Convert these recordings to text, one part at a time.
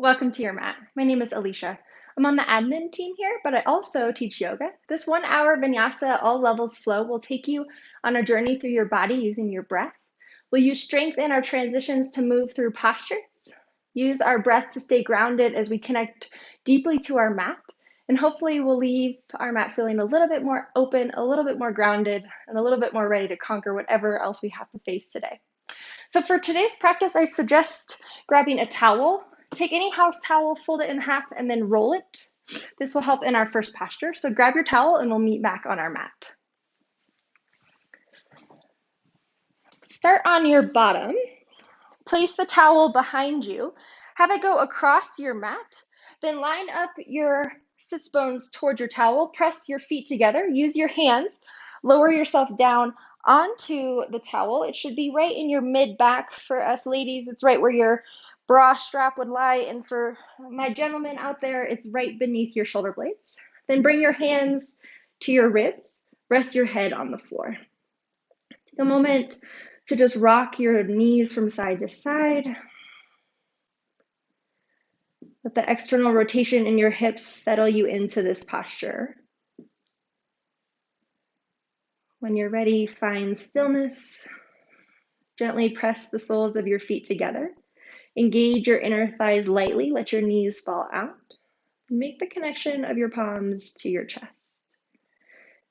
Welcome to your mat. My name is Alysia. I'm on the admin team here, but I also teach yoga. This 1 hour vinyasa, all levels flow, will take you on a journey through your body using your breath. We'll use strength in our transitions to move through postures. Use our breath to stay grounded as we connect deeply to our mat. And hopefully we'll leave our mat feeling a little bit more open, a little bit more grounded, and a little bit more ready to conquer whatever else we have to face today. So for today's practice, I suggest grabbing a towel. Take any house towel, fold it in half, and then roll it. This will help in our first posture. So grab your towel and we'll meet back on our mat. Start on your bottom. Place the towel behind you. Have it go across your mat. Then line up your sits bones towards your towel. Press your feet together. Use your hands. Lower yourself down onto the towel. It should be right in your mid back. For us ladies, it's right where your bra strap would lie. And for my gentlemen out there, it's right beneath your shoulder blades. Then bring your hands to your ribs. Rest your head on the floor. Take a moment to just rock your knees from side to side. Let the external rotation in your hips settle you into this posture. When you're ready, find stillness. Gently press the soles of your feet together. Engage your inner thighs lightly. Let your knees fall out. Make the connection of your palms to your chest.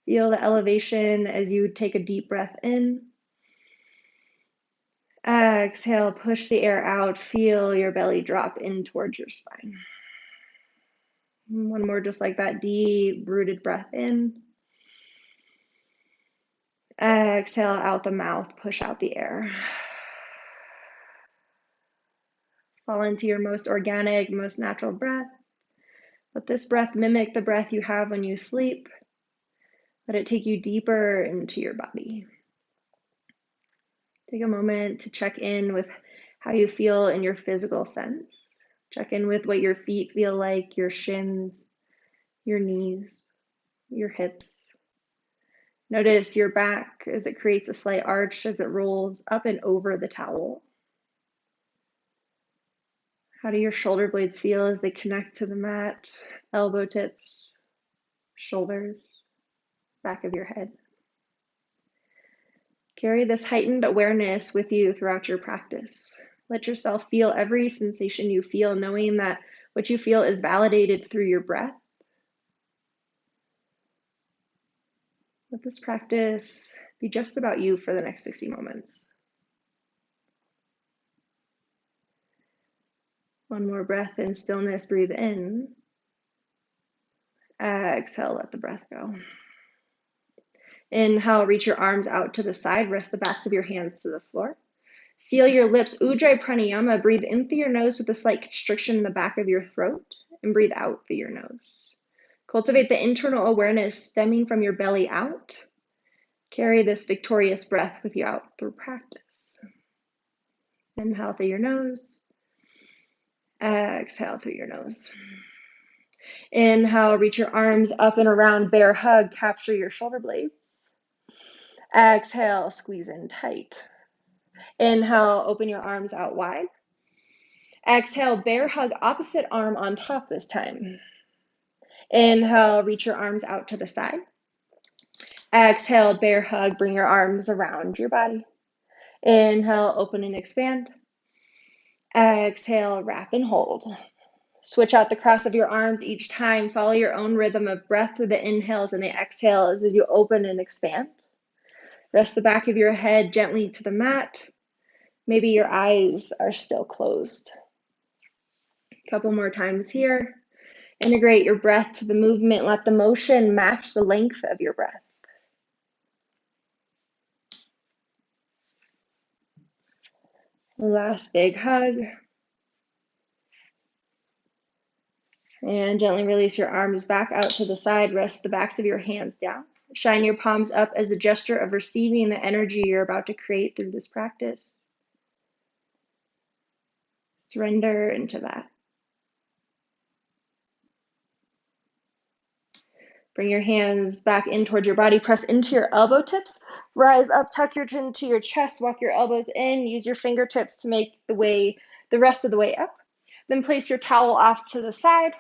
Feel the elevation as you take a deep breath in. Exhale, push the air out. Feel your belly drop in towards your spine. One more just like that, deep rooted breath in. Exhale out the mouth, push out the air. Fall into your most organic, most natural breath. Let this breath mimic the breath you have when you sleep. Let it take you deeper into your body. Take a moment to check in with how you feel in your physical sense. Check in with what your feet feel like, your shins, your knees, your hips. Notice your back as it creates a slight arch as it rolls up and over the towel. How do your shoulder blades feel as they connect to the mat? Elbow tips, shoulders, back of your head. Carry this heightened awareness with you throughout your practice. Let yourself feel every sensation you feel, knowing that what you feel is validated through your breath. Let this practice be just about you for the next 60 moments. One more breath in stillness, breathe in. Exhale, let the breath go. Inhale, reach your arms out to the side, rest the backs of your hands to the floor. Seal your lips, Ujjayi Pranayama. Breathe in through your nose with a slight constriction in the back of your throat, and breathe out through your nose. Cultivate the internal awareness stemming from your belly out. Carry this victorious breath with you out through practice. Inhale through your nose. Exhale through your nose. Inhale, reach your arms up and around, bear hug, capture your shoulder blades. Exhale, squeeze in tight. Inhale, open your arms out wide. Exhale, bear hug, opposite arm on top this time. Inhale, reach your arms out to the side. Exhale, bear hug, bring your arms around your body. Inhale, open and expand. Exhale, wrap and hold. Switch out the cross of your arms each time. Follow your own rhythm of breath through the inhales and the exhales as you open and expand. Rest the back of your head gently to the mat. Maybe your eyes are still closed. A couple more times here. Integrate your breath to the movement. Let the motion match the length of your breath. Last big hug. And gently release your arms back out to the side. Rest the backs of your hands down. Shine your palms up as a gesture of receiving the energy you're about to create through this practice. Surrender into that. Bring your hands back in towards your body. Press into your elbow tips. Rise up, tuck your chin to your chest. Walk your elbows in. Use your fingertips to make the rest of the way up. Then place your towel off to the side.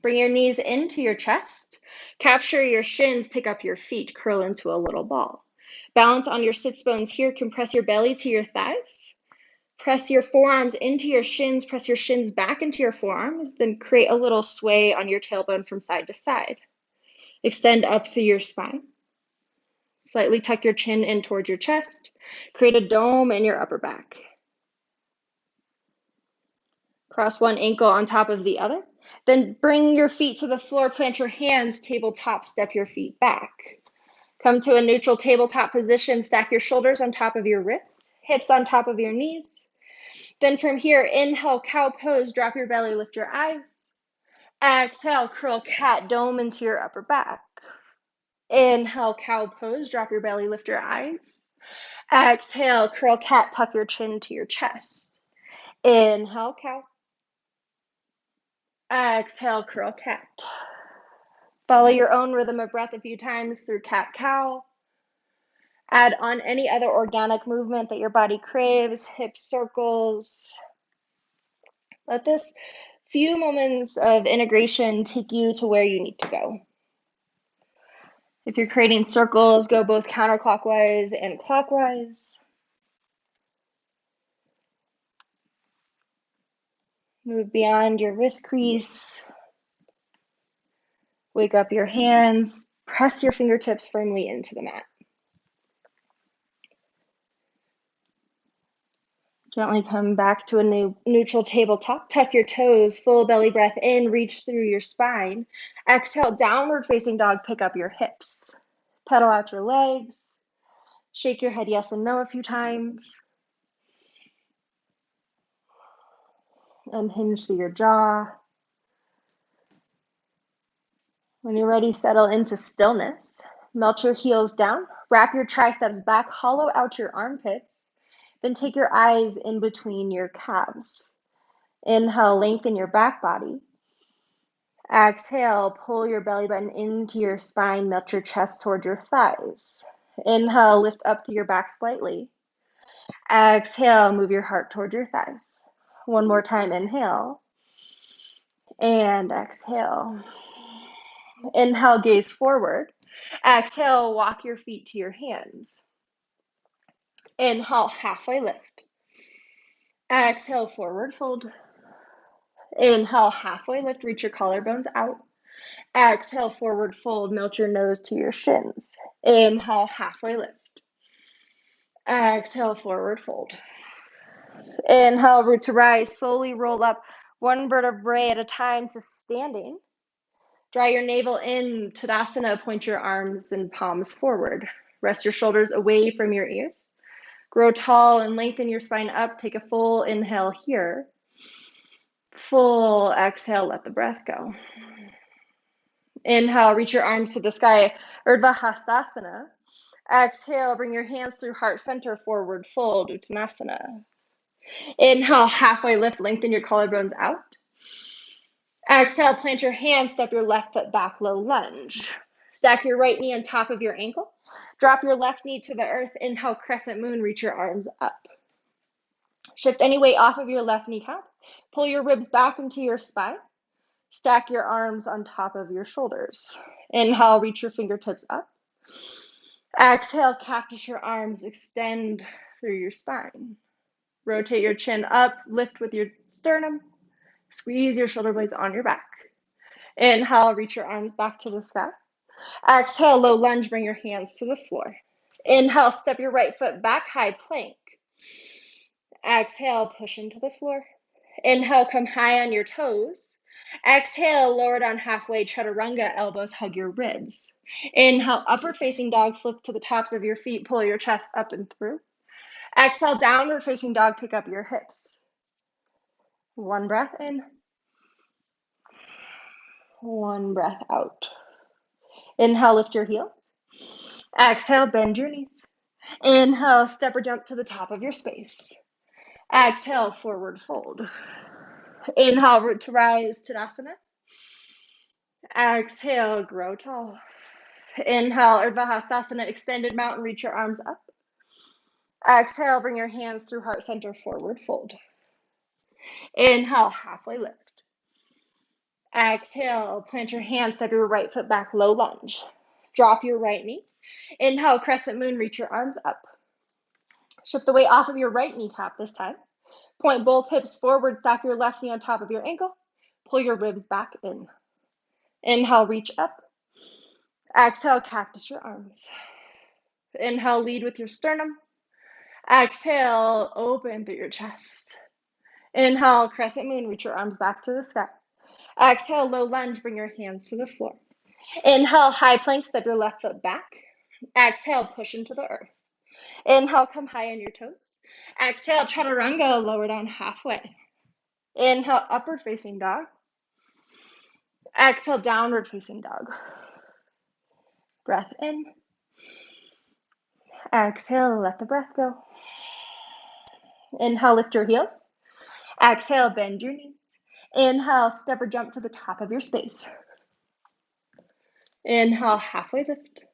Bring your knees into your chest. Capture your shins, pick up your feet, curl into a little ball. Balance on your sits bones here. Compress your belly to your thighs. Press your forearms into your shins. Press your shins back into your forearms. Then create a little sway on your tailbone from side to side. Extend up through your spine. Slightly tuck your chin in towards your chest. Create a dome in your upper back. Cross one ankle on top of the other. Then bring your feet to the floor, plant your hands, tabletop, step your feet back. Come to a neutral tabletop position, stack your shoulders on top of your wrists, hips on top of your knees. Then from here, inhale, cow pose, drop your belly, lift your eyes. Exhale, curl cat, dome into your upper back. Inhale, cow pose, drop your belly, lift your eyes. Exhale, curl cat, tuck your chin to your chest. Inhale, cow. Exhale, curl cat. Follow your own rhythm of breath a few times through cat-cow. Add on any other organic movement that your body craves, hip circles. Let this few moments of integration take you to where you need to go. If you're creating circles, go both counterclockwise and clockwise. Move beyond your wrist crease. Wake up your hands. Press your fingertips firmly into the mat. Gently come back to a neutral tabletop. Tuck your toes, full belly breath in, reach through your spine. Exhale, downward facing dog, pick up your hips. Pedal out your legs. Shake your head yes and no a few times. Unhinge through your jaw. When you're ready, settle into stillness. Melt your heels down. Wrap your triceps back. Hollow out your armpits. Then take your eyes in between your calves. Inhale, lengthen your back body. Exhale, pull your belly button into your spine, melt your chest toward your thighs. Inhale, lift up through your back slightly. Exhale, move your heart toward your thighs. One more time, inhale. And exhale. Inhale, gaze forward. Exhale, walk your feet to your hands. Inhale, halfway lift. Exhale, forward fold. Inhale, halfway lift, reach your collarbones out. Exhale, forward fold, melt your nose to your shins. Inhale, halfway lift. Exhale, forward fold. Inhale, root to rise, slowly roll up one vertebrae at a time to standing. Draw your navel in, Tadasana, point your arms and palms forward. Rest your shoulders away from your ears. Grow tall and lengthen your spine up. Take a full inhale here. Full exhale, let the breath go. Inhale, reach your arms to the sky, Urdhva Hastasana. Exhale, bring your hands through heart center, forward fold, Uttanasana. Inhale, halfway lift, lengthen your collarbones out. Exhale, plant your hands, step your left foot back, low lunge. Stack your right knee on top of your ankle. Drop your left knee to the earth. Inhale, crescent moon, reach your arms up. Shift any weight off of your left kneecap. Pull your ribs back into your spine. Stack your arms on top of your shoulders. Inhale, reach your fingertips up. Exhale, cactus your arms, extend through your spine. Rotate your chin up, lift with your sternum. Squeeze your shoulder blades on your back. Inhale, reach your arms back to the sky. Exhale, low lunge, bring your hands to the floor. Inhale, step your right foot back, high plank. Exhale, push into the floor. Inhale, come high on your toes. Exhale, lower down halfway, chaturanga, elbows hug your ribs. Inhale, upward facing dog, flip to the tops of your feet, pull your chest up and through. Exhale, downward facing dog, pick up your hips. One breath in. One breath out. Inhale, lift your heels. Exhale, bend your knees. Inhale, step or jump to the top of your space. Exhale, forward fold. Inhale, root to rise, Tadasana. Exhale, grow tall. Inhale, Urdhva Hastasana, extended mountain, reach your arms up. Exhale, bring your hands through heart center, forward fold. Inhale, halfway lift. Exhale, plant your hands, step your right foot back, low lunge. Drop your right knee. Inhale, crescent moon, reach your arms up. Shift the weight off of your right kneecap this time. Point both hips forward, stack your left knee on top of your ankle. Pull your ribs back in. Inhale, reach up. Exhale, cactus your arms. Inhale, lead with your sternum. Exhale, open through your chest. Inhale, crescent moon, reach your arms back to the sky. Exhale, low lunge, bring your hands to the floor. Inhale, high plank, step your left foot back. Exhale, push into the earth. Inhale, come high on your toes. Exhale, chaturanga, lower down halfway. Inhale, upward facing dog. Exhale, downward facing dog. Breath in. Exhale, let the breath go. Inhale, lift your heels. Exhale, bend your knees. Inhale, step or jump to the top of your space. Inhale, halfway lift.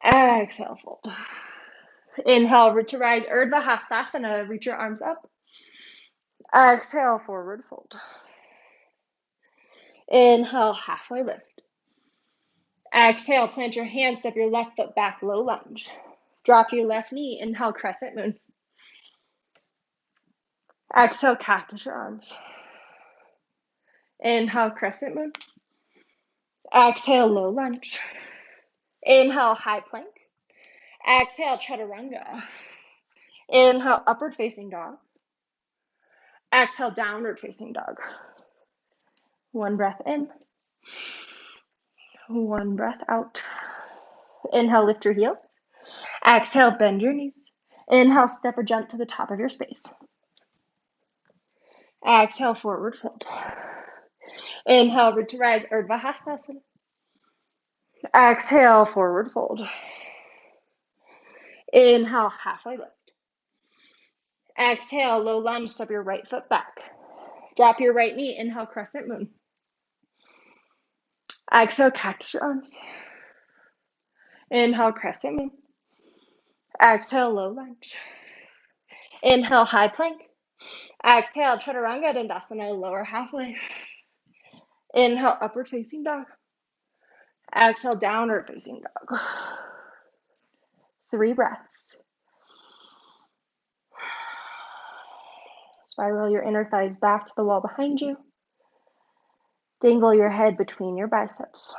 Exhale, fold. Inhale, root to rise, Urdhva Hastasana, reach your arms up. Exhale, forward fold. Inhale, halfway lift. Exhale, plant your hands, step your left foot back, low lunge. Drop your left knee, inhale, crescent moon. Exhale, cactus your arms. Inhale, crescent moon. Exhale, low lunge. Inhale, high plank. Exhale, chaturanga. Inhale, upward facing dog. Exhale, downward facing dog. One breath in. One breath out. Inhale, lift your heels. Exhale, bend your knees. Inhale, step or jump to the top of your space. Exhale, forward fold. Inhale, root to rise, Urdhva Hastasana. Exhale, forward fold. Inhale, halfway lift. Exhale, low lunge, step your right foot back. Drop your right knee, inhale, crescent moon. Exhale, cactus your arms. Inhale, crescent moon. Exhale, low lunge. Inhale, high plank. Exhale, chaturanga dandasana, lower halfway. Inhale, upward facing dog. Exhale, downward facing dog. 3 breaths. Spiral your inner thighs back to the wall behind you. Dangle your head between your biceps.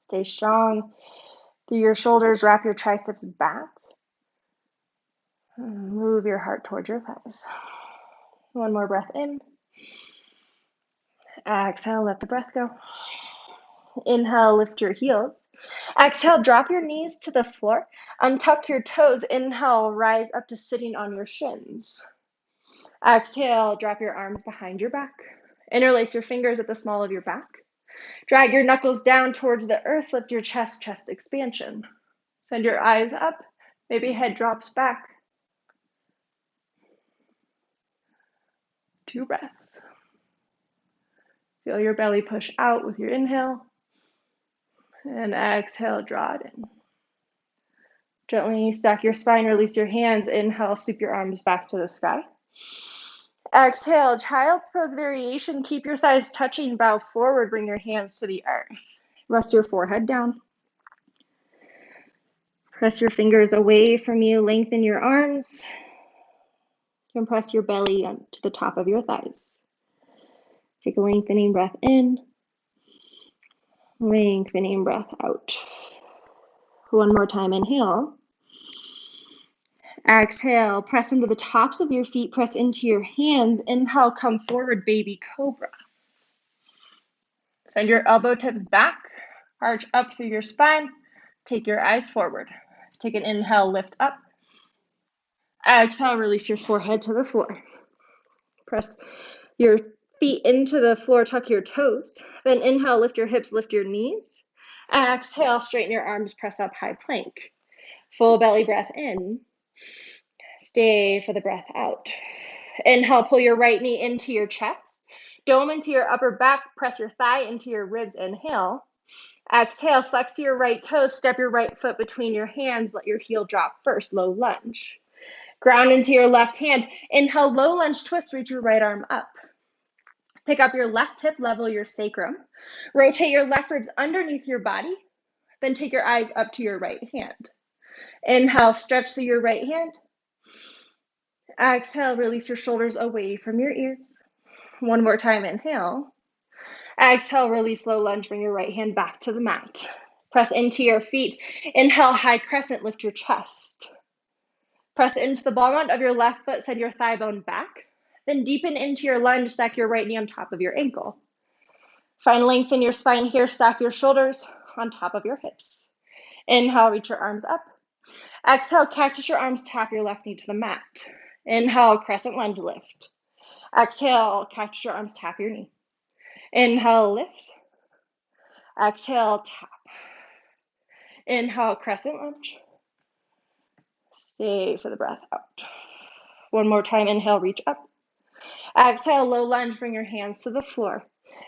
Stay strong through your shoulders. Wrap your triceps back. Move your heart towards your thighs. One more breath in. Exhale, let the breath go. Inhale, lift your heels. Exhale, drop your knees to the floor. Untuck your toes. Inhale, rise up to sitting on your shins. Exhale, drop your arms behind your back. Interlace your fingers at the small of your back. Drag your knuckles down towards the earth. Lift your chest expansion. Send your eyes up. Maybe head drops back. 2 breaths. Feel your belly push out with your inhale. And exhale, draw it in. Gently stack your spine, release your hands. Inhale, sweep your arms back to the sky. Exhale, child's pose variation. Keep your thighs touching, bow forward, bring your hands to the earth. Rest your forehead down. Press your fingers away from you, lengthen your arms. Compress your belly to the top of your thighs. Take a lengthening breath in, lengthening breath out. One more time, inhale. Exhale, press into the tops of your feet, press into your hands. Inhale, come forward, baby cobra. Send your elbow tips back, arch up through your spine. Take your eyes forward. Take an inhale, lift up. Exhale, release your forehead to the floor. Press your feet into the floor, tuck your toes. Then inhale, lift your hips, lift your knees. Exhale, straighten your arms, press up, high plank. Full belly breath in. Stay for the breath out. Inhale, pull your right knee into your chest. Dome into your upper back, press your thigh into your ribs, inhale. Exhale, flex your right toes, step your right foot between your hands, let your heel drop first, low lunge. Ground into your left hand. Inhale, low lunge twist, reach your right arm up. Pick up your left hip, level your sacrum. Rotate your left ribs underneath your body. Then take your eyes up to your right hand. Inhale, stretch through your right hand. Exhale, release your shoulders away from your ears. One more time, inhale. Exhale, release low lunge, bring your right hand back to the mat. Press into your feet. Inhale, high crescent, lift your chest. Press into the ball mount of your left foot, send your thigh bone back. Then deepen into your lunge, stack your right knee on top of your ankle. Find length in your spine here, stack your shoulders on top of your hips. Inhale, reach your arms up. Exhale, cactus your arms, tap your left knee to the mat. Inhale, crescent lunge, lift. Exhale, cactus your arms, tap your knee. Inhale, lift. Exhale, tap. Inhale, crescent lunge. Stay for the breath out. One more time, inhale, reach up. Exhale, low lunge, bring your hands to the floor.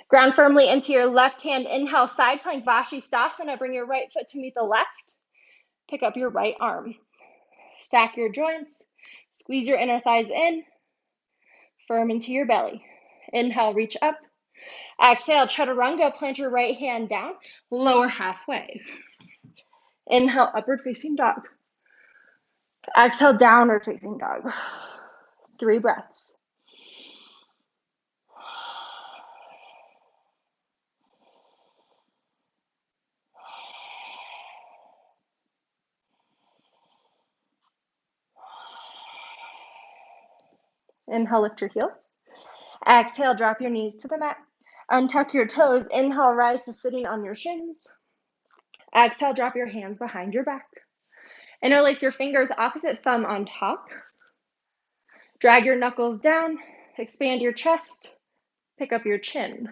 Ground firmly into your left hand. Inhale, side plank, Vashisthasana. Bring your right foot to meet the left. Pick up your right arm. Stack your joints. Squeeze your inner thighs in. Firm into your belly. Inhale, reach up. Exhale, chaturanga, plant your right hand down. Lower halfway. Inhale, upward facing dog. Exhale, downward facing dog. 3 breaths. Inhale, lift your heels. Exhale, drop your knees to the mat. Untuck your toes. Inhale, rise to sitting on your shins. Exhale, drop your hands behind your back. Interlace your fingers, opposite thumb on top. Drag your knuckles down. Expand your chest. Pick up your chin.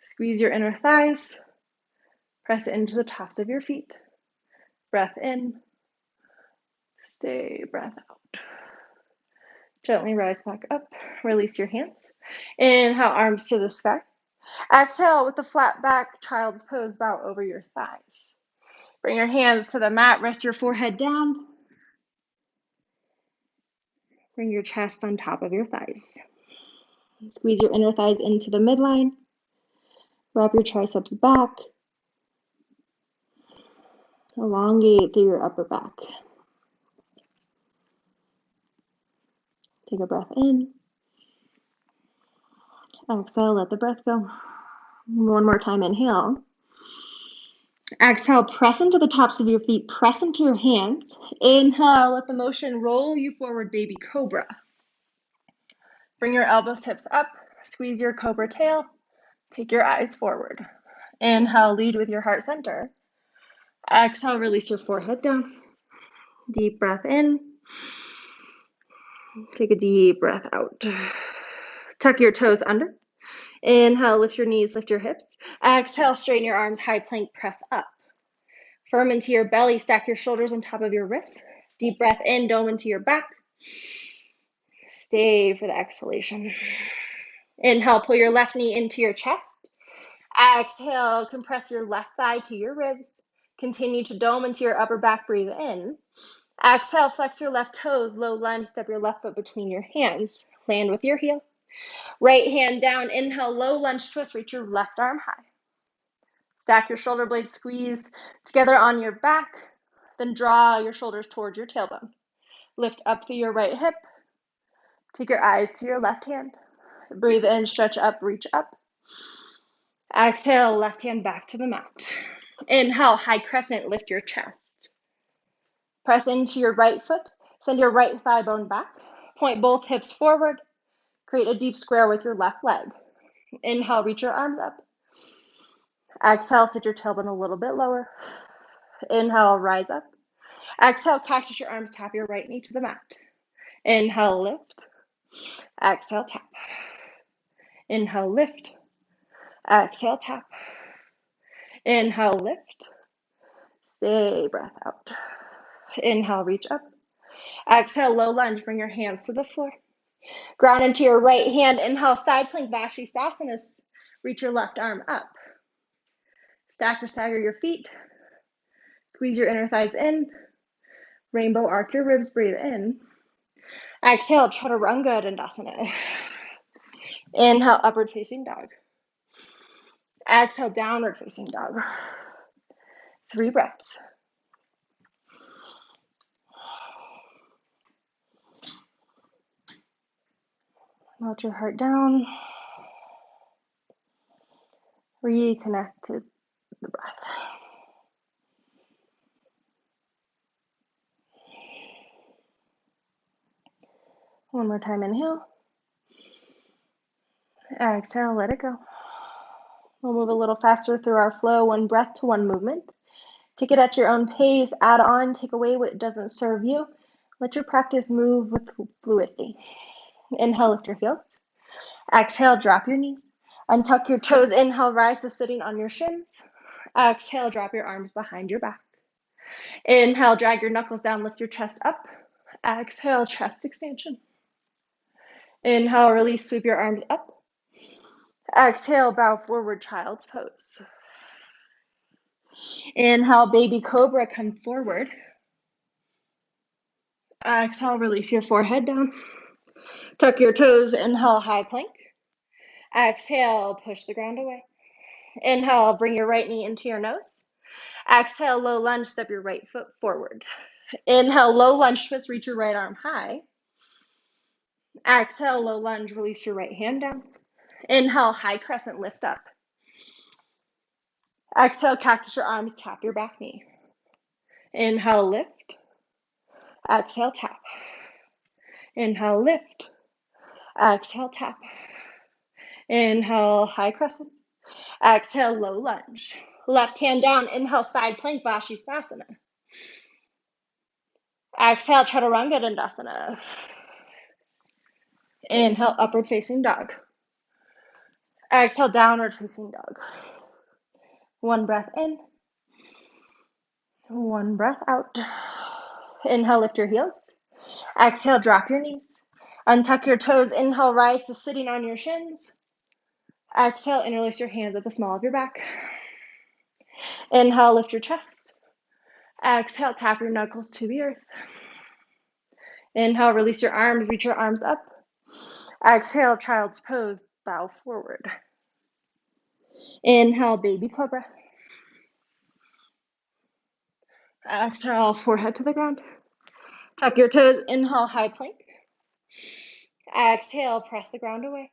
Squeeze your inner thighs. Press into the tops of your feet. Breath in. Stay, breath out. Gently rise back up. Release your hands. Inhale, arms to the sky. Exhale, with the flat back, child's pose, bow over your thighs. Bring your hands to the mat. Rest your forehead down. Bring your chest on top of your thighs. Squeeze your inner thighs into the midline. Wrap your triceps back. Elongate through your upper back. Take a breath in. Exhale, let the breath go. One more time, inhale. Exhale, press into the tops of your feet, press into your hands. Inhale, let the motion roll you forward, baby cobra. Bring your elbows, hips up, squeeze your cobra tail, take your eyes forward. Inhale, lead with your heart center. Exhale, release your forehead down. Deep breath in. Take a deep breath out. Tuck your toes under. Inhale, lift your knees, lift your hips. Exhale, straighten your arms, high plank, press up. Firm into your belly, stack your shoulders on top of your wrists. Deep breath in, dome into your back. Stay for the exhalation. Inhale, pull your left knee into your chest. Exhale, compress your left thigh to your ribs. Continue to dome into your upper back, breathe in. Exhale, flex your left toes, low lunge, step your left foot between your hands. Land with your heel. Right hand down, inhale, low lunge twist, reach your left arm high. Stack your shoulder blades, squeeze together on your back, then draw your shoulders towards your tailbone. Lift up through your right hip. Take your eyes to your left hand. Breathe in, stretch up, reach up. Exhale, left hand back to the mat. Inhale, high crescent, lift your chest. Press into your right foot, send your right thigh bone back. Point both hips forward. Create a deep square with your left leg. Inhale, reach your arms up. Exhale, sit your tailbone a little bit lower. Inhale, rise up. Exhale, cactus your arms, tap your right knee to the mat. Inhale, lift. Exhale, tap. Inhale, lift. Exhale, tap. Inhale, lift. Stay, breath out. Inhale, reach up. Exhale, low lunge, bring your hands to the floor. Ground into your right hand. Inhale, side plank, Vashisthasana. Reach your left arm up. Stack or stagger your feet. Squeeze your inner thighs in. Rainbow arc your ribs, breathe in. Exhale, Chaturanga Dandasana. Inhale, upward facing dog. Exhale, downward facing dog. 3 breaths. Let your heart down. Reconnect to the breath. One more time, inhale. Exhale, let it go. We'll move a little faster through our flow, 1 breath to 1 movement. Take it at your own pace, add on, take away what doesn't serve you. Let your practice move with fluidity. Inhale, lift your heels. Exhale, drop your knees. Untuck your toes. Inhale, rise to sitting on your shins. Exhale, drop your arms behind your back. Inhale, drag your knuckles down, lift your chest up. Exhale, chest expansion. Inhale, release, sweep your arms up. Exhale, bow forward, child's pose. Inhale, baby cobra, come forward. Exhale, release your forehead down. Tuck your toes, inhale, high plank. Exhale, push the ground away. Inhale, bring your right knee into your nose. Exhale, low lunge, step your right foot forward. Inhale, low lunge twist, reach your right arm high. Exhale, low lunge, release your right hand down. Inhale, high crescent, lift up. Exhale, cactus your arms, tap your back knee. Inhale, lift. Exhale, tap. Inhale, lift. Exhale, tap. Inhale, high crescent. Exhale, low lunge. Left hand down, inhale, side plank, Vashisthasana. Exhale, Chaturanga Dandasana. Inhale, upward facing dog. Exhale, downward facing dog. 1 breath in. 1 breath out. Inhale, lift your heels. Exhale, drop your knees. Untuck your toes. Inhale, rise to sitting on your shins. Exhale, interlace your hands at the small of your back. Inhale, lift your chest. Exhale, tap your knuckles to the earth. Inhale, release your arms, reach your arms up. Exhale, child's pose, bow forward. Inhale, baby cobra. Exhale, forehead to the ground. Tuck your toes, inhale, high plank. Exhale, press the ground away.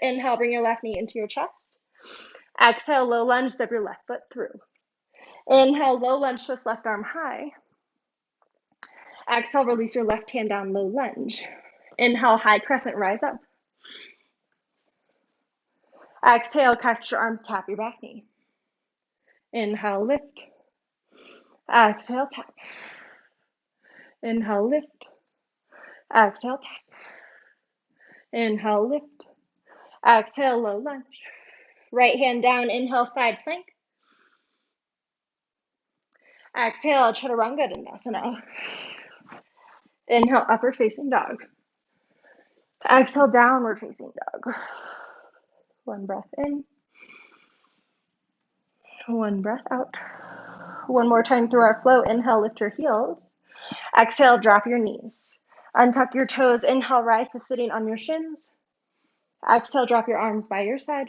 Inhale, bring your left knee into your chest. Exhale, low lunge, step your left foot through. Inhale, low lunge, twist left arm high. Exhale, release your left hand down, low lunge. Inhale, high crescent, rise up. Exhale, catch your arms, tap your back knee. Inhale, lift. Exhale, tap. Inhale, lift. Exhale, tap. Inhale, lift. Exhale, low lunge. Right hand down, inhale, side plank. Exhale, Chaturanga Dandasana. Inhale, upward facing dog. Exhale, downward facing dog. 1 breath in. 1 breath out. 1 more time through our flow. Inhale, lift your heels. Exhale, drop your knees. Untuck your toes. Inhale, rise to sitting on your shins. Exhale, drop your arms by your side.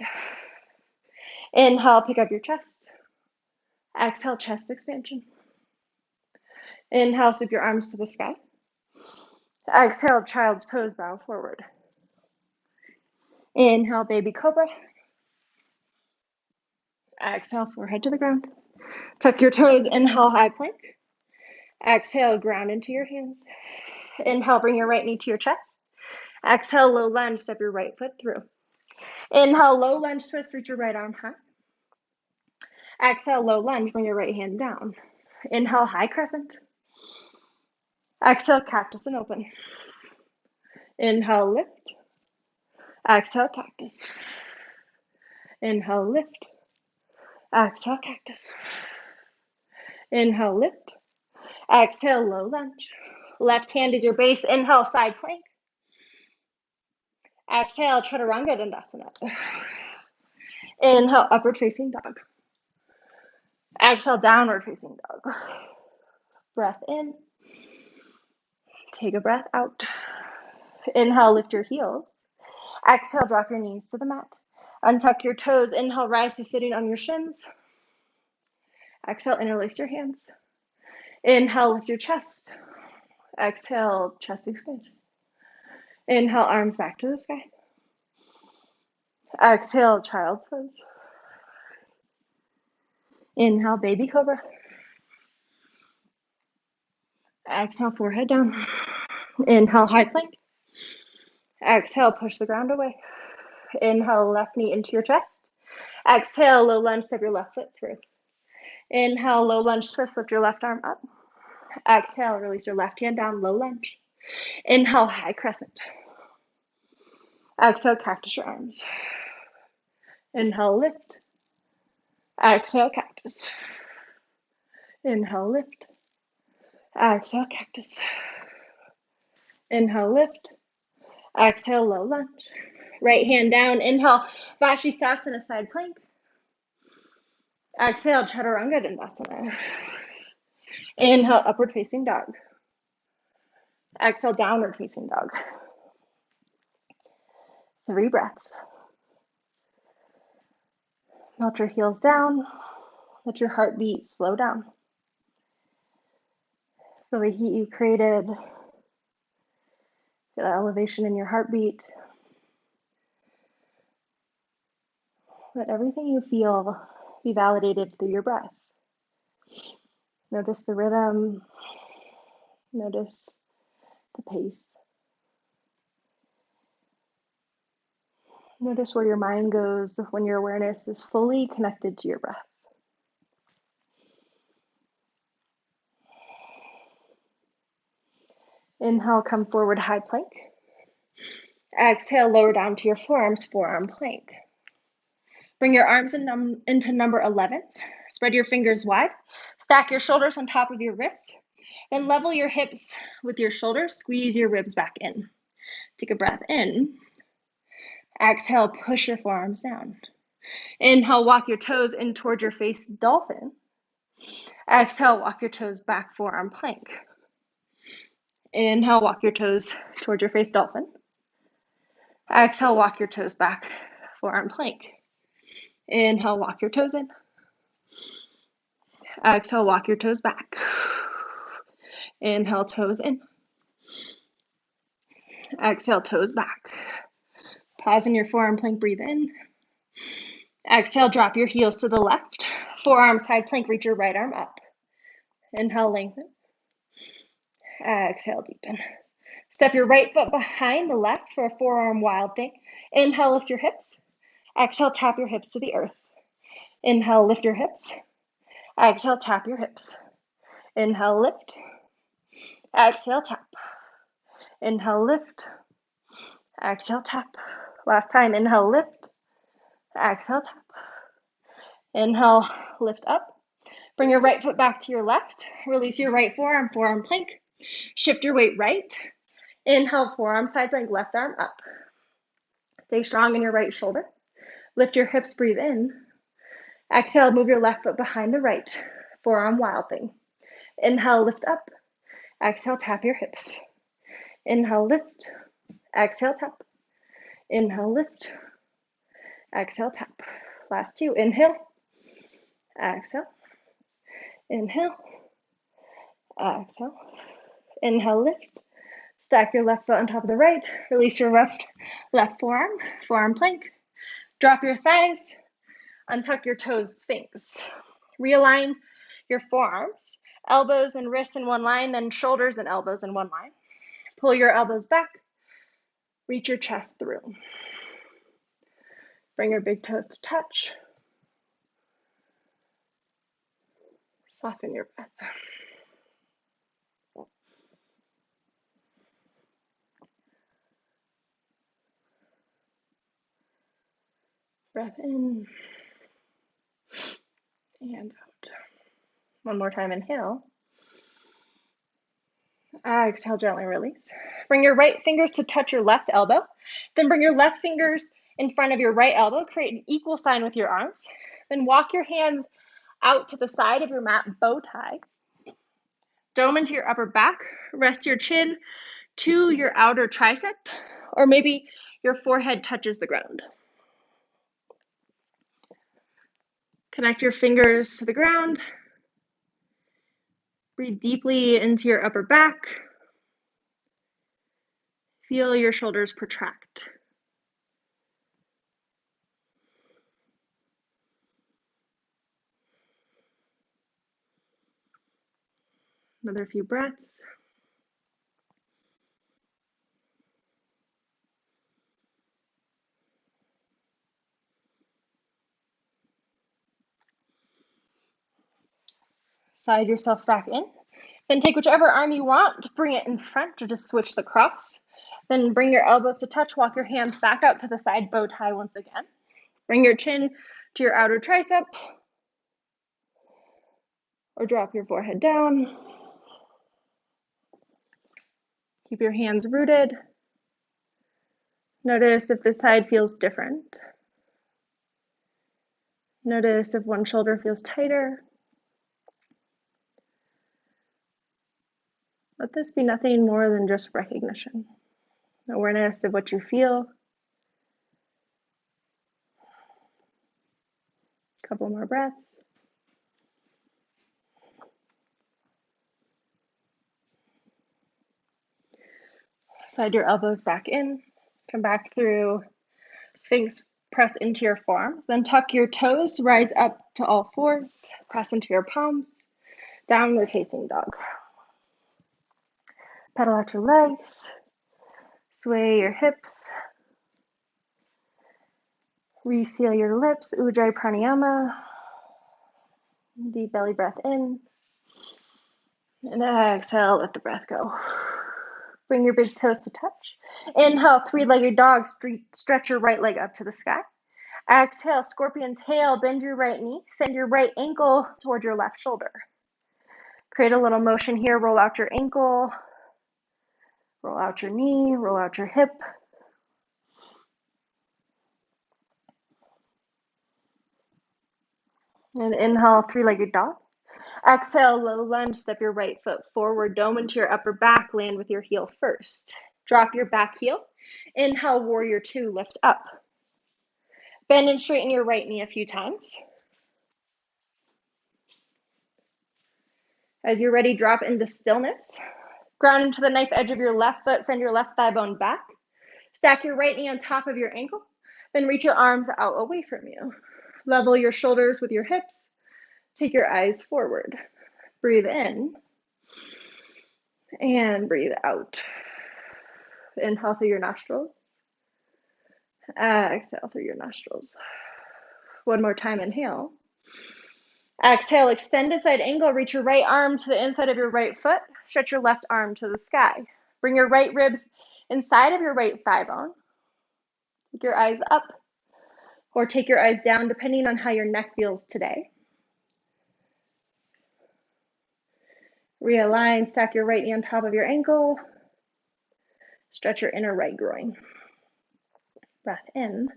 Inhale, pick up your chest. Exhale, chest expansion. Inhale, sweep your arms to the sky. Exhale, child's pose, bow forward. Inhale, baby cobra. Exhale, forehead to the ground. Tuck your toes, inhale, high plank. Exhale, ground into your hands. Inhale, bring your right knee to your chest. Exhale, low lunge, step your right foot through. Inhale, low lunge twist, reach your right arm high. Exhale, low lunge, bring your right hand down. Inhale, high crescent. Exhale, cactus and open. Inhale, lift. Exhale, cactus. Inhale, lift. Exhale, cactus. Inhale, lift. Exhale, low lunge. Left hand is your base. Inhale, side plank. Exhale, Chaturanga Dandasana. Inhale, upward facing dog. Exhale, downward facing dog. Breath in. Take a breath out. Inhale, lift your heels. Exhale, drop your knees to the mat. Untuck your toes. Inhale, rise to sitting on your shins. Exhale, interlace your hands. Inhale, lift your chest. Exhale, chest expansion. Inhale, arms back to the sky. Exhale, child's pose. Inhale, baby cobra. Exhale, forehead down. Inhale, high plank. Exhale, push the ground away. Inhale, left knee into your chest. Exhale, low lunge, step your left foot through. Inhale, low lunge twist, lift your left arm up. Exhale, release your left hand down, low lunge. Inhale, high crescent. Exhale, cactus your arms. Inhale, lift. Exhale, cactus. Inhale, lift. Exhale, cactus. Inhale, lift. Exhale, low lunge. Right hand down. Inhale, Vashisthasana, side plank. Exhale, Chaturanga Dandasana. Inhale, upward facing dog. Exhale, downward facing dog. 3 breaths. Melt your heels down. Let your heartbeat slow down. Feel the heat you created. Feel the elevation in your heartbeat. Let everything you feel be validated through your breath. Notice the rhythm. Notice the pace. Notice where your mind goes when your awareness is fully connected to your breath. Inhale, come forward, high plank. Exhale, lower down to your forearms, forearm plank. Bring your arms into number 11s. Spread your fingers wide. Stack your shoulders on top of your wrist. Then level your hips with your shoulders. Squeeze your ribs back in. Take a breath in. Exhale, push your forearms down. Inhale, walk your toes in towards your face, dolphin. Exhale, walk your toes back, forearm plank. Inhale, walk your toes towards your face, dolphin. Exhale, walk your toes back, forearm plank. Inhale, walk your toes in. Exhale, walk your toes back. Inhale, toes in. Exhale, toes back. Pause in your forearm plank, breathe in. Exhale, drop your heels to the left. Forearm side plank, reach your right arm up. Inhale, lengthen. Exhale, deepen. Step your right foot behind the left for a forearm wild thing. Inhale, lift your hips. Exhale, tap your hips to the earth. Inhale, lift your hips. Exhale, tap your hips. Inhale, lift. Exhale, tap. Inhale, lift. Exhale, tap. Last time, inhale, lift. Exhale, tap. Inhale, lift up. Bring your right foot back to your left. Release your right forearm, forearm plank. Shift your weight right. Inhale, forearm side plank, left arm up. Stay strong in your right shoulder. Lift your hips, breathe in. Exhale, move your left foot behind the right. Forearm wild thing. Inhale, lift up. Exhale, tap your hips. Inhale, lift. Exhale, tap. Inhale, lift. Exhale, tap. Last 2. Inhale. Exhale. Inhale. Exhale. Inhale, lift. Stack your left foot on top of the right. Release your left forearm, forearm plank. Drop your thighs. Untuck your toes, sphinx. Realign your forearms. Elbows and wrists in one line, then shoulders and elbows in one line. Pull your elbows back. Reach your chest through. Bring your big toes to touch. Soften your breath. Breath in and out. One more time, inhale. Exhale, gently release. Bring your right fingers to touch your left elbow. Then bring your left fingers in front of your right elbow. Create an equal sign with your arms. Then walk your hands out to the side of your mat, bow tie. Dome into your upper back. Rest your chin to your outer tricep, or maybe your forehead touches the ground. Connect your fingers to the ground. Breathe deeply into your upper back. Feel your shoulders protract. Another few breaths. Slide yourself back in. Then take whichever arm you want, bring it in front, or just switch the cross. Then bring your elbows to touch, walk your hands back out to the side, bow tie once again. Bring your chin to your outer tricep, or drop your forehead down. Keep your hands rooted. Notice if this side feels different. Notice if one shoulder feels tighter. Let this be nothing more than just recognition, awareness of what you feel. A couple more breaths. Slide your elbows back in. Come back through Sphinx, press into your forearms. Then tuck your toes, rise up to all fours, press into your palms, downward facing dog. Pedal out your legs, sway your hips, reseal your lips, Ujjayi Pranayama. Deep belly breath in, and exhale, let the breath go. Bring your big toes to touch. Inhale, three-legged dog, stretch your right leg up to the sky. Exhale, scorpion tail, bend your right knee, send your right ankle toward your left shoulder. Create a little motion here, roll out your ankle, roll out your knee, roll out your hip. And inhale, three-legged dog. Exhale, low lunge, step your right foot forward, dome into your upper back, land with your heel first. Drop your back heel. Inhale, warrior two, lift up. Bend and straighten your right knee a few times. As you're ready, drop into stillness. Ground into the knife edge of your left foot, send your left thigh bone back. Stack your right knee on top of your ankle, then reach your arms out away from you. Level your shoulders with your hips. Take your eyes forward. Breathe in and breathe out. Inhale through your nostrils. Exhale through your nostrils. One more time, inhale. Exhale, extended side angle. Reach your right arm to the inside of your right foot. Stretch your left arm to the sky. Bring your right ribs inside of your right thigh bone. Take your eyes up or take your eyes down, depending on how your neck feels today. Realign, stack your right knee on top of your ankle. Stretch your inner right groin. Breath in.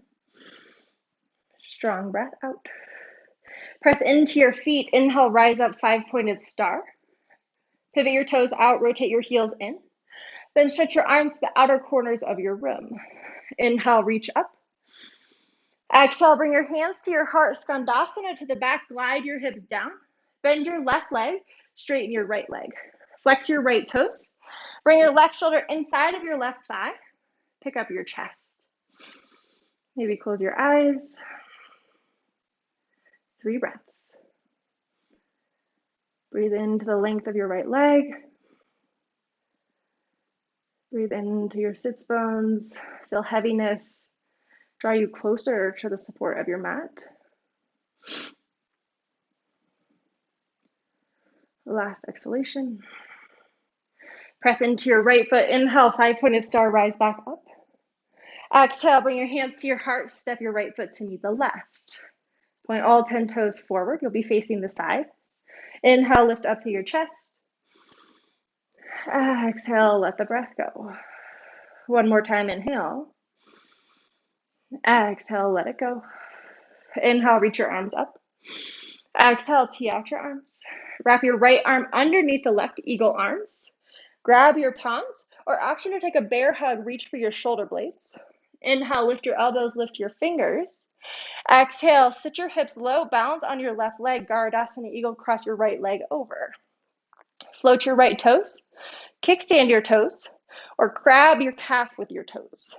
Strong breath out. Press into your feet. Inhale, rise up, five-pointed star. Pivot your toes out, rotate your heels in. Then stretch your arms to the outer corners of your room. Inhale, reach up. Exhale, bring your hands to your heart, Skandasana to the back, glide your hips down. Bend your left leg, straighten your right leg. Flex your right toes. Bring your left shoulder inside of your left thigh. Pick up your chest. Maybe close your eyes. 3 breaths. Breathe into the length of your right leg. Breathe into your sits bones. Feel heaviness. Draw you closer to the support of your mat. Last exhalation. Press into your right foot. Inhale, five-pointed star, rise back up. Exhale, bring your hands to your heart. Step your right foot to meet the left. Point all 10 toes forward. You'll be facing the side. Inhale, lift up to your chest. Exhale, let the breath go. One more time, inhale. Exhale, let it go. Inhale, reach your arms up. Exhale, tee out your arms. Wrap your right arm underneath the left eagle arms. Grab your palms, or option to take a bear hug, reach for your shoulder blades. Inhale, lift your elbows, lift your fingers. Exhale, sit your hips low, balance on your left leg, Garudasana Eagle, cross your right leg over. Float your right toes, kickstand your toes, or grab your calf with your toes.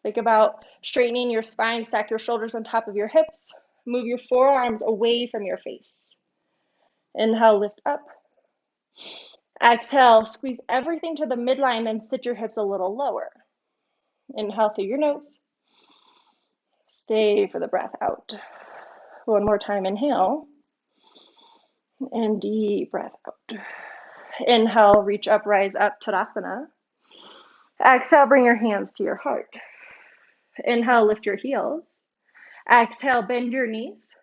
Think about straightening your spine, stack your shoulders on top of your hips, move your forearms away from your face. Inhale, lift up. Exhale, squeeze everything to the midline, then sit your hips a little lower. Inhale through your nose. Stay for the breath out. One more time, inhale. And deep breath out. Inhale, reach up, rise up, Tadasana. Exhale, bring your hands to your heart. Inhale, lift your heels. Exhale, bend your knees.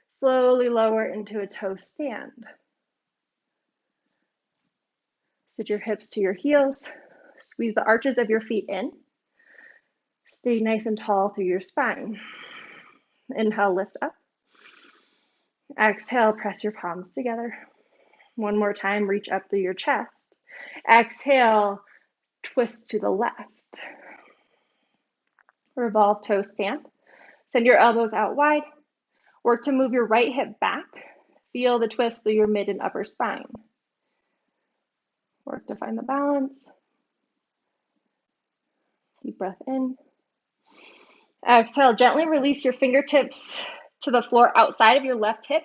Slowly lower into a toe stand. Sit your hips to your heels. Squeeze the arches of your feet in. Stay nice and tall through your spine. Inhale, lift up. Exhale, press your palms together. One more time, reach up through your chest. Exhale, twist to the left. Revolve toe stand. Send your elbows out wide. Work to move your right hip back. Feel the twist through your mid and upper spine. Work to find the balance. Deep breath in. Exhale, gently release your fingertips to the floor outside of your left hip.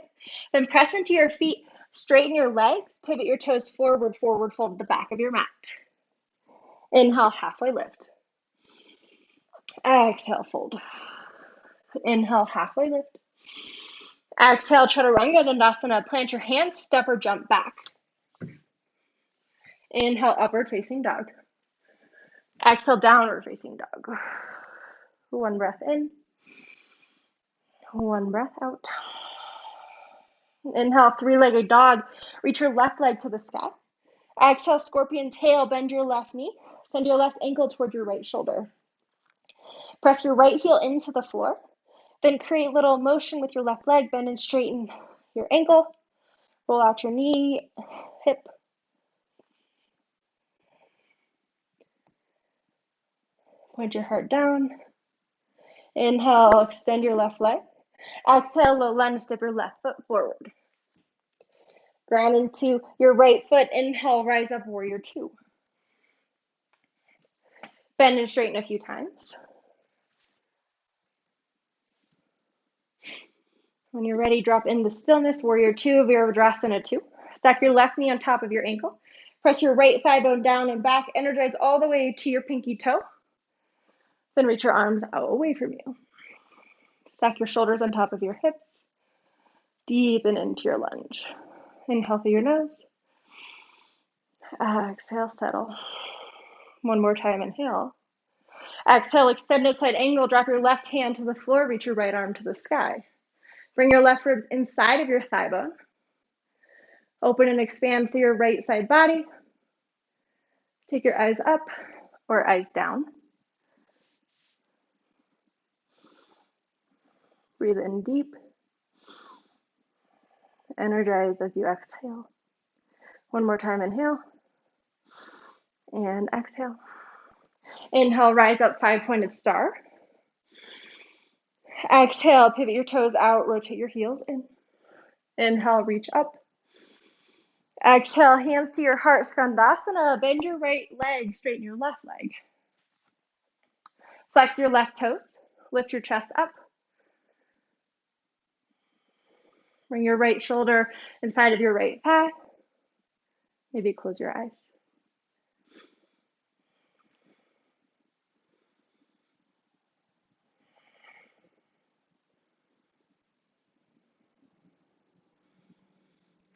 Then press into your feet, straighten your legs, pivot your toes forward, fold to the back of your mat. Inhale, halfway lift. Exhale, fold. Inhale, halfway lift. Exhale, Chaturanga Dandasana. Plant your hands, step or jump back. Inhale, upward facing dog. Exhale, downward facing dog. One breath in. One breath out. Inhale, three-legged dog. Reach your left leg to the sky. Exhale, scorpion tail. Bend your left knee. Send your left ankle toward your right shoulder. Press your right heel into the floor. Then create little motion with your left leg. Bend and straighten your ankle. Roll out your knee, hip. Point your heart down. Inhale, extend your left leg. Exhale, low lunge, step your left foot forward. Ground into your right foot. Inhale, rise up, warrior two. Bend and straighten a few times. When you're ready, drop into stillness, warrior two, Virabhadrasana 2. Stack your left knee on top of your ankle. Press your right thigh bone down and back. Energize all the way to your pinky toe. Then reach your arms out away from you. Stack your shoulders on top of your hips. Deepen into your lunge. Inhale through your nose. Exhale, settle. One more time, inhale. Exhale, extended side angle. Drop your left hand to the floor. Reach your right arm to the sky. Bring your left ribs inside of your thigh bone. Open and expand through your right side body. Take your eyes up or eyes down. Breathe in deep. Energize as you exhale. One more time, inhale. And exhale. Inhale, rise up, five-pointed star. Exhale, pivot your toes out, rotate your heels in. Inhale, reach up. Exhale, hands to your heart, Skandasana. Bend your right leg, straighten your left leg. Flex your left toes, lift your chest up. Bring your right shoulder inside of your right thigh. Maybe close your eyes.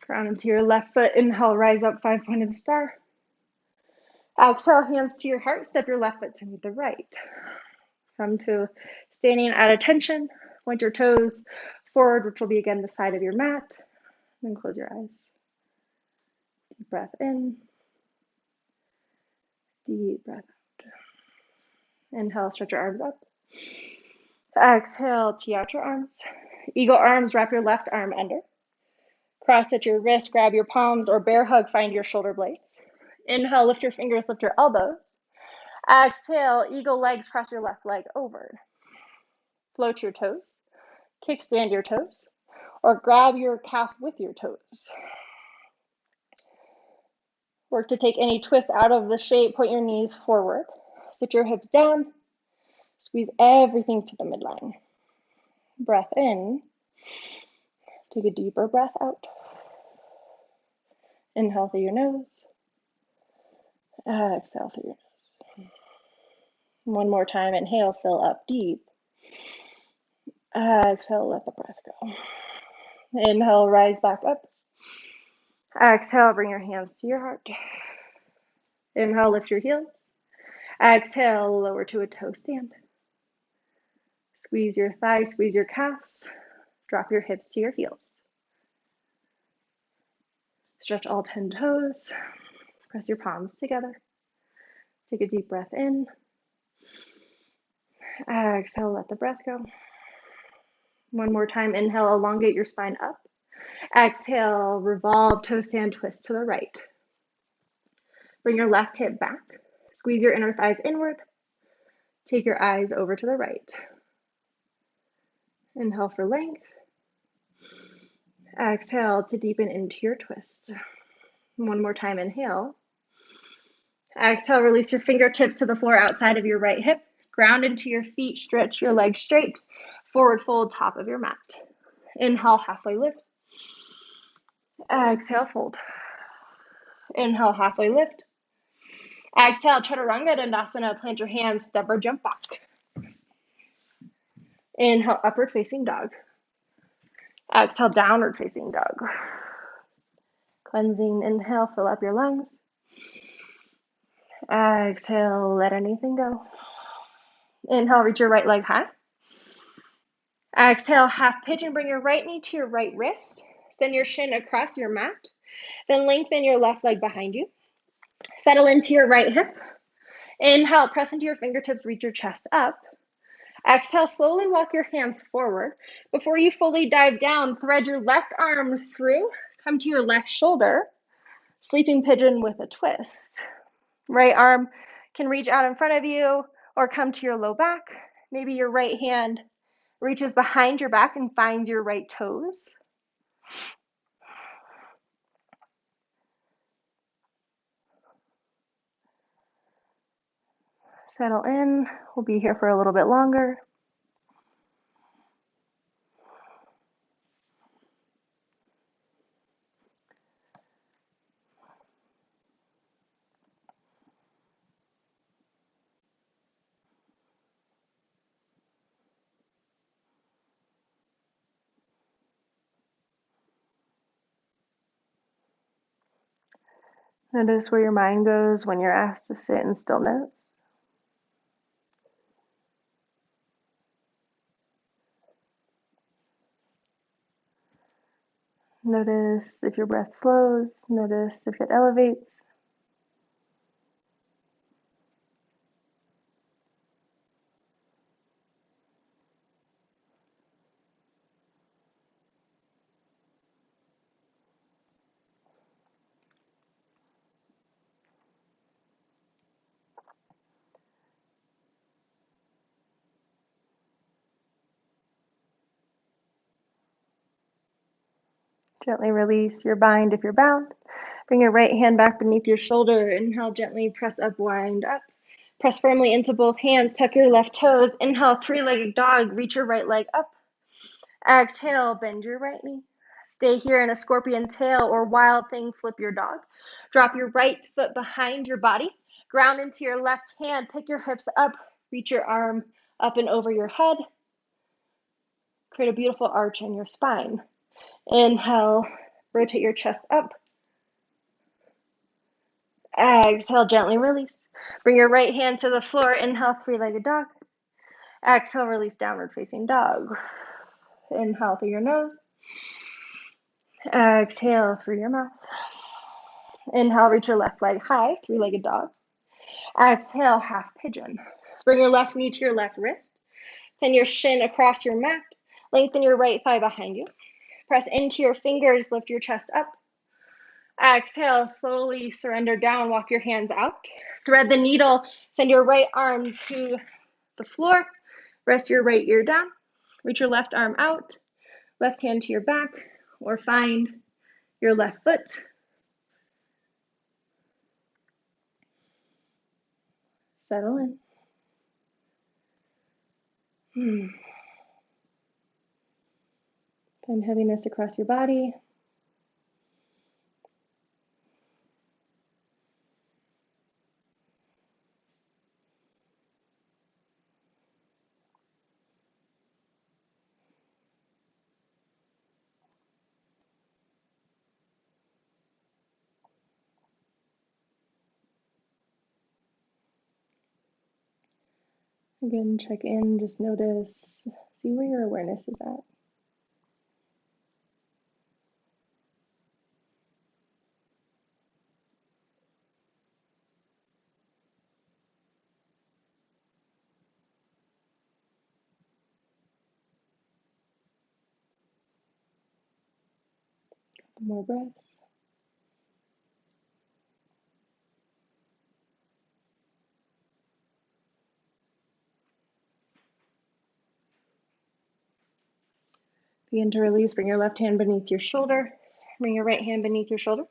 Ground into your left foot. Inhale, rise up, five-pointed star. Exhale, hands to your heart. Step your left foot to meet the right. Come to standing at attention. Point your toes forward, which will be again the side of your mat. Then close your eyes. Deep breath in. Deep breath out. Inhale, stretch your arms up. Exhale, tee out your arms. Eagle arms, wrap your left arm under. Cross at your wrist, grab your palms, or bear hug, find your shoulder blades. Inhale, lift your fingers, lift your elbows. Exhale, eagle legs, cross your left leg over. Float your toes, kickstand your toes, or grab your calf with your toes. Work to take any twist out of the shape, point your knees forward. Sit your hips down, squeeze everything to the midline. Breath in, take a deeper breath out. Inhale through your nose, exhale through your nose. One more time, inhale, fill up deep. Exhale, let the breath go. Inhale, rise back up. Exhale, bring your hands to your heart. Inhale, lift your heels. Exhale, lower to a toe stand. Squeeze your thighs, squeeze your calves. Drop your hips to your heels. Stretch all 10 toes. Press your palms together. Take a deep breath in. Exhale, let the breath go. One more time, inhale, elongate your spine up. Exhale, revolve, toe stand, twist to the right. Bring your left hip back. Squeeze your inner thighs inward. Take your eyes over to the right. Inhale for length. Exhale to deepen into your twist. One more time, inhale. Exhale, release your fingertips to the floor outside of your right hip. Ground into your feet, stretch your legs straight. Forward fold, top of your mat. Inhale, halfway lift. Exhale, fold. Inhale, halfway lift. Exhale, Chaturanga Dandasana, plant your hands, step or jump back. Inhale, upward facing dog. Exhale, downward facing dog. Cleansing, inhale, fill up your lungs. Exhale, let anything go. Inhale, reach your right leg high. Exhale, half pigeon, bring your right knee to your right wrist. Send your shin across your mat. Then lengthen your left leg behind you. Settle into your right hip. Inhale, press into your fingertips, reach your chest up. Exhale, slowly walk your hands forward. Before you fully dive down, thread your left arm through, come to your left shoulder, sleeping pigeon with a twist. Right arm can reach out in front of you or come to your low back. Maybe your right hand reaches behind your back and finds your right toes. Settle in. We'll be here for a little bit longer. Notice where your mind goes when you're asked to sit in stillness. Notice if your breath slows. Notice if it elevates. Gently release your bind if you're bound. Bring your right hand back beneath your shoulder. Inhale, gently press up, wind up. Press firmly into both hands. Tuck your left toes. Inhale, three-legged dog. Reach your right leg up. Exhale, bend your right knee. Stay here in a scorpion tail or wild thing, flip your dog. Drop your right foot behind your body. Ground into your left hand. Pick your hips up. Reach your arm up and over your head. Create a beautiful arch in your spine. Inhale, rotate your chest up. Exhale, gently release. Bring your right hand to the floor. Inhale, three-legged dog. Exhale, release, downward facing dog. Inhale through your nose. Exhale through your mouth. Inhale, reach your left leg high, three-legged dog. Exhale, half pigeon. Bring your left knee to your left wrist. Send your shin across your mat. Lengthen your right thigh behind you. Press into your fingers, lift your chest up. Exhale, slowly surrender down, walk your hands out. Thread the needle, send your right arm to the floor. Rest your right ear down. Reach your left arm out, left hand to your back, or find your left foot. Settle in. Find heaviness across your body. Again, check in, just notice, see where your awareness is at. Couple more breaths. Begin to release, bring your left hand beneath your shoulder. Bring your right hand beneath your shoulder.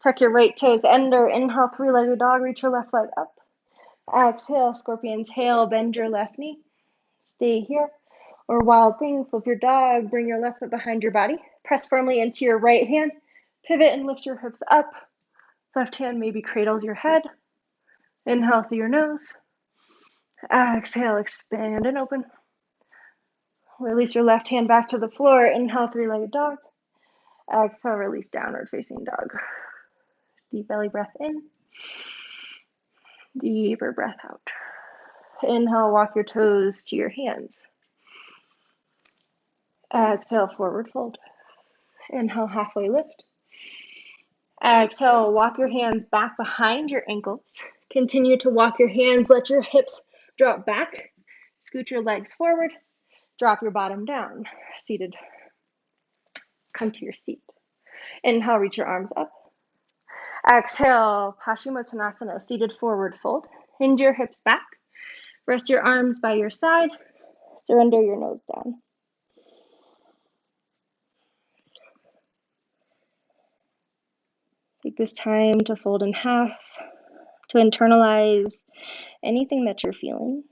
Tuck your right toes under. Inhale, three-legged dog, reach your left leg up. Exhale, scorpion tail, bend your left knee. Stay here. Or wild thing, flip your dog, bring your left foot behind your body. Press firmly into your right hand. Pivot and lift your hips up. Left hand maybe cradles your head. Inhale through your nose. Exhale, expand and open. Release your left hand back to the floor. Inhale, three-legged dog. Exhale, release downward facing dog. Deep belly breath in. Deeper breath out. Inhale, walk your toes to your hands. Exhale, forward fold. Inhale, halfway lift. Exhale, walk your hands back behind your ankles. Continue to walk your hands, let your hips drop back. Scoot your legs forward. Drop your bottom down. Seated. Come to your seat. Inhale, reach your arms up. Exhale, Paschimottanasana, seated forward fold. Hinge your hips back. Rest your arms by your side. Surrender your nose down. Take this time to fold in half, to internalize anything that you're feeling.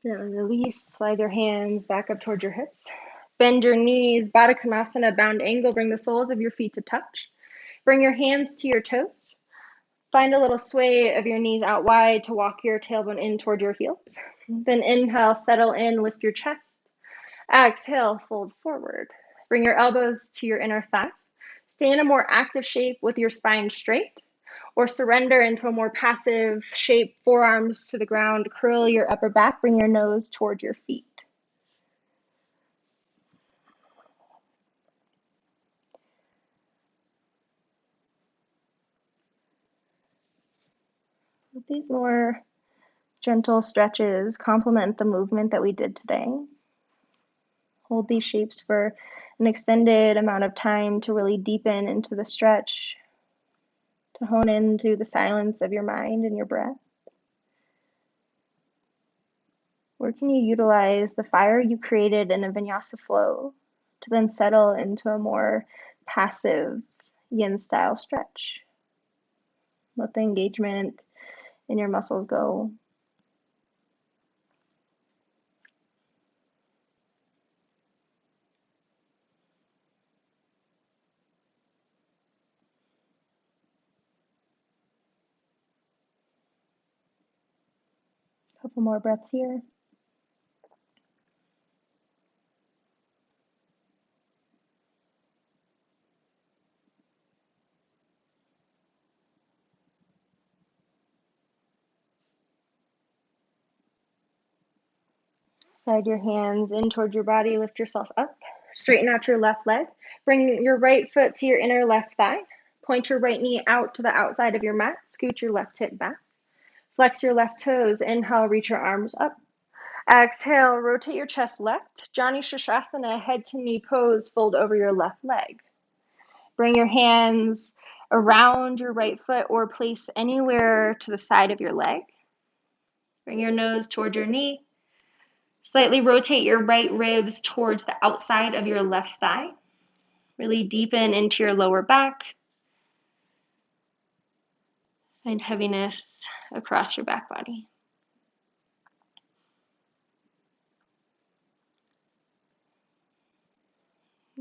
Gently release, slide your hands back up towards your hips. Bend your knees, Baddha Konasana, bound angle. Bring the soles of your feet to touch. Bring your hands to your toes. Find a little sway of your knees out wide to walk your tailbone in toward your heels. Then inhale, settle in, lift your chest. Exhale, fold forward. Bring your elbows to your inner thighs. Stay in a more active shape with your spine straight, or surrender into a more passive shape, forearms to the ground. Curl your upper back, bring your nose toward your feet. With these more gentle stretches, complement the movement that we did today. Hold these shapes for an extended amount of time to really deepen into the stretch, to hone into the silence of your mind and your breath. Where can you utilize the fire you created in a vinyasa flow to then settle into a more passive yin style stretch? Let the engagement in your muscles go. A couple more breaths here. Slide your hands in towards your body, lift yourself up. Straighten out your left leg. Bring your right foot to your inner left thigh. Point your right knee out to the outside of your mat. Scoot your left hip back. Flex your left toes. Inhale, reach your arms up. Exhale, rotate your chest left. Jani Shastasana, head to knee pose, fold over your left leg. Bring your hands around your right foot or place anywhere to the side of your leg. Bring your nose toward your knee. Slightly rotate your right ribs towards the outside of your left thigh. Really deepen into your lower back. Find heaviness across your back body.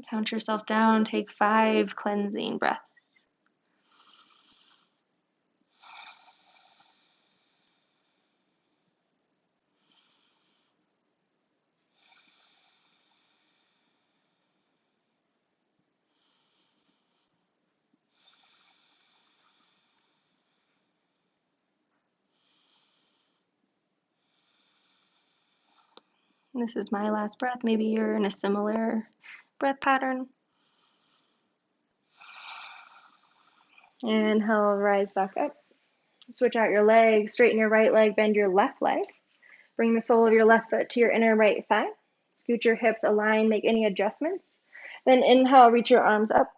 Count yourself down. Take 5 cleansing breaths. This is my last breath. Maybe you're in a similar breath pattern. Inhale, rise back up. Switch out your legs, straighten your right leg, bend your left leg. Bring the sole of your left foot to your inner right thigh. Scoot your hips, align, make any adjustments. Then inhale, reach your arms up.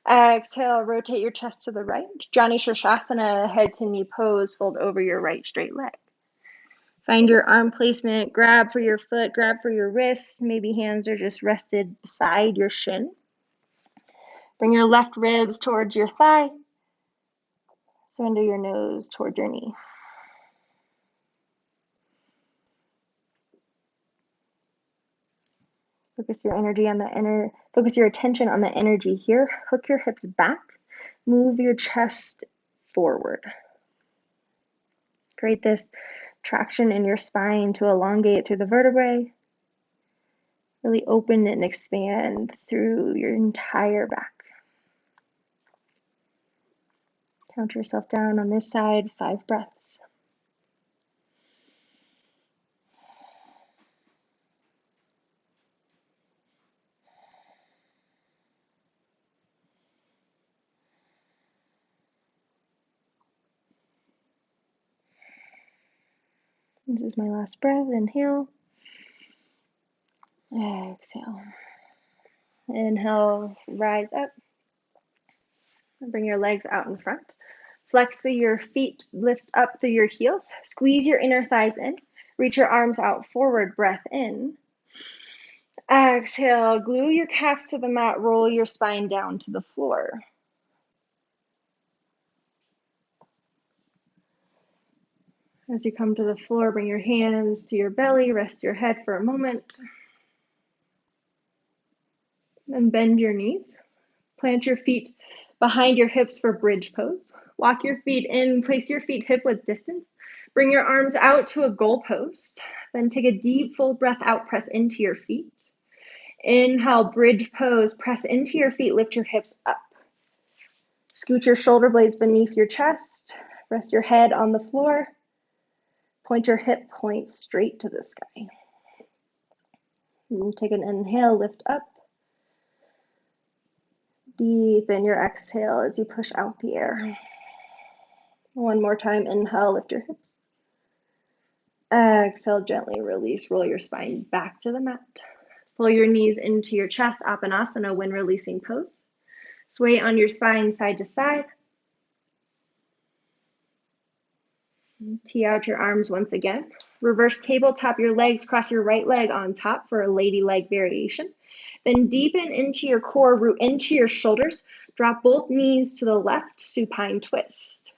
Exhale, rotate your chest to the right. Jani Shastasana, head to knee pose, fold over your right straight leg. Find your arm placement, grab for your foot, grab for your wrists. Maybe hands are just rested beside your shin. Bring your left ribs towards your thigh. Surrender your nose toward your knee. Focus your attention on the energy here. Hook your hips back. Move your chest forward. Create this traction in your spine to elongate through the vertebrae. Really open and expand through your entire back. Count yourself down on this side, 5 breaths. This is my last breath. Inhale. Exhale. Inhale, rise up. Bring your legs out in front. Flex through your feet, lift up through your heels. Squeeze your inner thighs in. Reach your arms out forward, breath in. Exhale, glue your calves to the mat, roll your spine down to the floor. As you come to the floor, bring your hands to your belly, rest your head for a moment. Then bend your knees. Plant your feet behind your hips for bridge pose. Walk your feet in, place your feet hip width distance. Bring your arms out to a goal post. Then take a deep, full breath out, press into your feet. Inhale, bridge pose, press into your feet, lift your hips up. Scoot your shoulder blades beneath your chest. Rest your head on the floor. Point your hip points straight to the sky. And take an inhale, lift up. Deepen your exhale as you push out the air. One more time, inhale, lift your hips. Exhale, gently release, roll your spine back to the mat. Pull your knees into your chest, Apanasana, when releasing pose. Sway on your spine side to side. Tee out your arms once again. Reverse tabletop your legs, cross your right leg on top for a lady leg variation. Then deepen into your core, root into your shoulders. Drop both knees to the left, supine twist.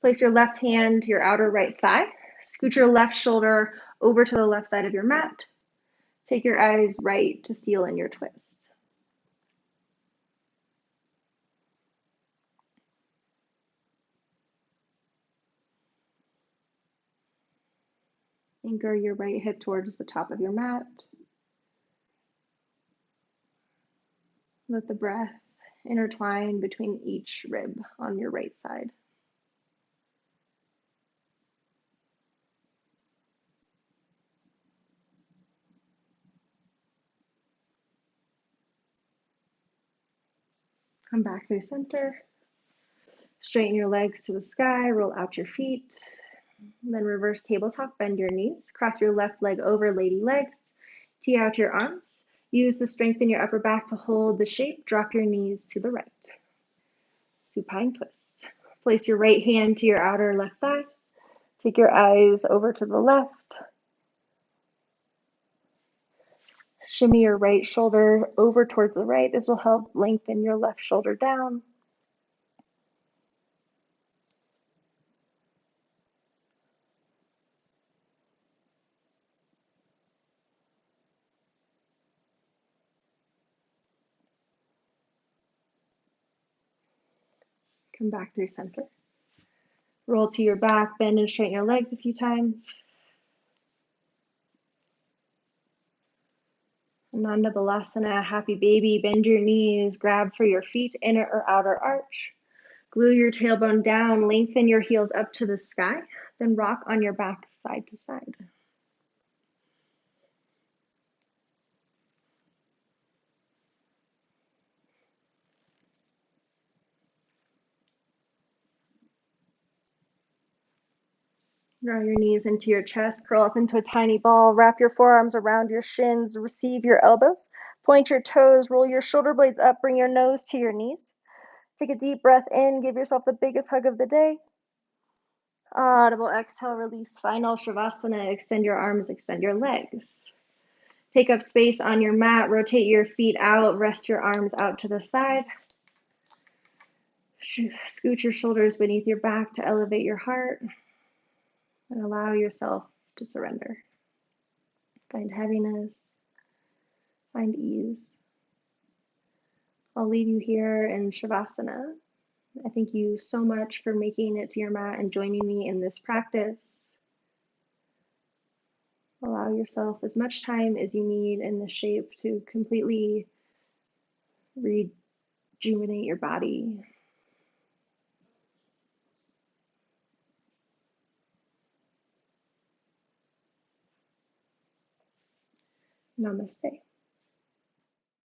Place your left hand to your outer right thigh. Scoot your left shoulder over to the left side of your mat. Take your eyes right to seal in your twist. Anchor your right hip towards the top of your mat. Let the breath intertwine between each rib on your right side. Come back through center. Straighten your legs to the sky, roll out your feet. Then reverse tabletop, bend your knees. Cross your left leg over lady legs. Tee out your arms. Use the strength in your upper back to hold the shape. Drop your knees to the right. Supine twist. Place your right hand to your outer left thigh. Take your eyes over to the left. Shimmy your right shoulder over towards the right. This will help lengthen your left shoulder down. Come back through center. Roll to your back, bend and straighten your legs a few times. Ananda Balasana, happy baby. Bend your knees, grab for your feet, inner or outer arch. Glue your tailbone down, lengthen your heels up to the sky, then rock on your back side to side. Draw your knees into your chest, curl up into a tiny ball, wrap your forearms around your shins, receive your elbows, point your toes, roll your shoulder blades up, bring your nose to your knees. Take a deep breath in, give yourself the biggest hug of the day. Audible exhale, release final Shavasana, extend your arms, extend your legs. Take up space on your mat, rotate your feet out, rest your arms out to the side. Scoot your shoulders beneath your back to elevate your heart and allow yourself to surrender. Find heaviness, find ease. I'll leave you here in Shavasana. I thank you so much for making it to your mat and joining me in this practice. Allow yourself as much time as you need in this shape to completely rejuvenate your body. Namaste.